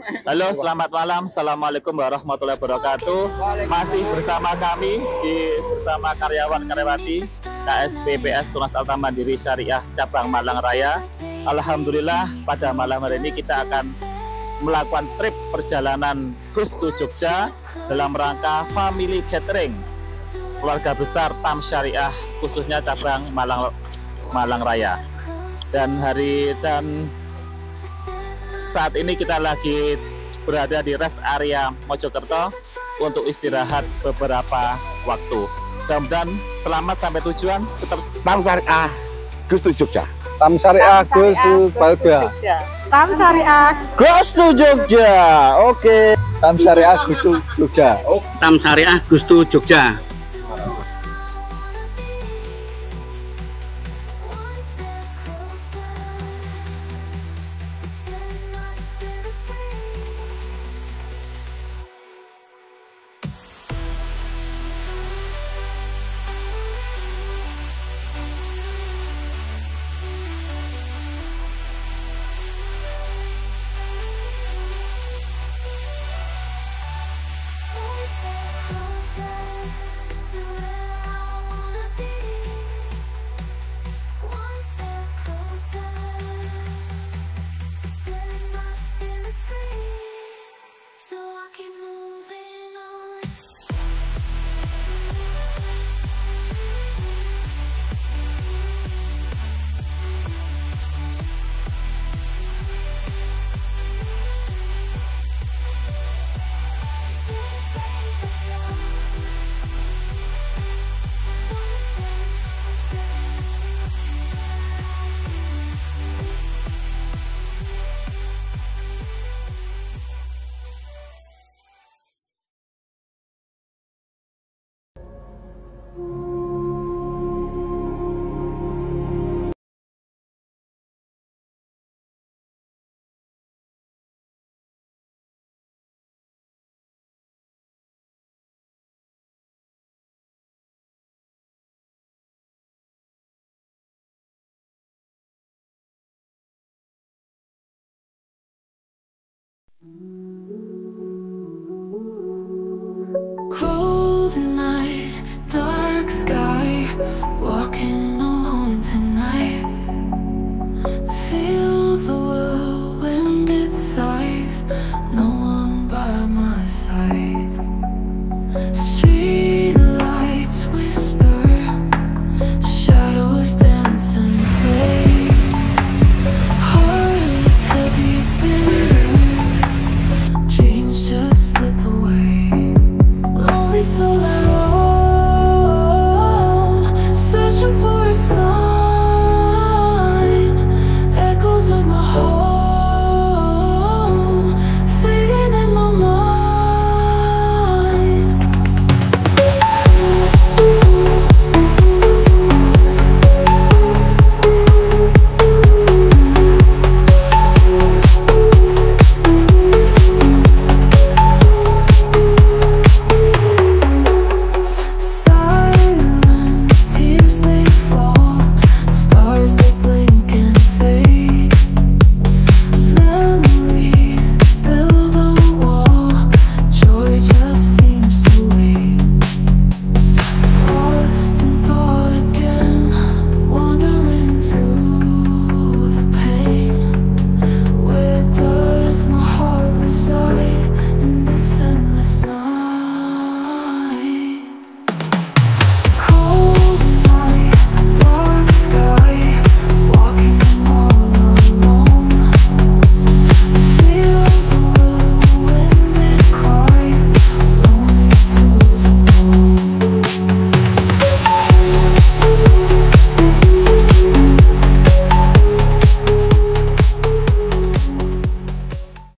Halo, selamat malam. Assalamualaikum warahmatullahi wabarakatuh. Masih bersama kami bersama karyawan-karyawati KSPPS Tunas Artha Mandiri Syariah cabang Malang Raya. Alhamdulillah pada malam hari ini kita akan melakukan trip perjalanan Gus to Jogja dalam rangka family gathering keluarga besar TAM Syariah khususnya cabang Malang Raya. Dan saat ini kita lagi berada di rest area Mojokerto untuk istirahat beberapa waktu. Mudah-mudahan selamat sampai tujuan. Tetap TAM Syariah Gus to Jogja. TAM Syariah Gus to Jogja. TAM Syariah Gus to Jogja. Oke. TAM Syariah Gus to Jogja. TAM Syariah Gus to Jogja.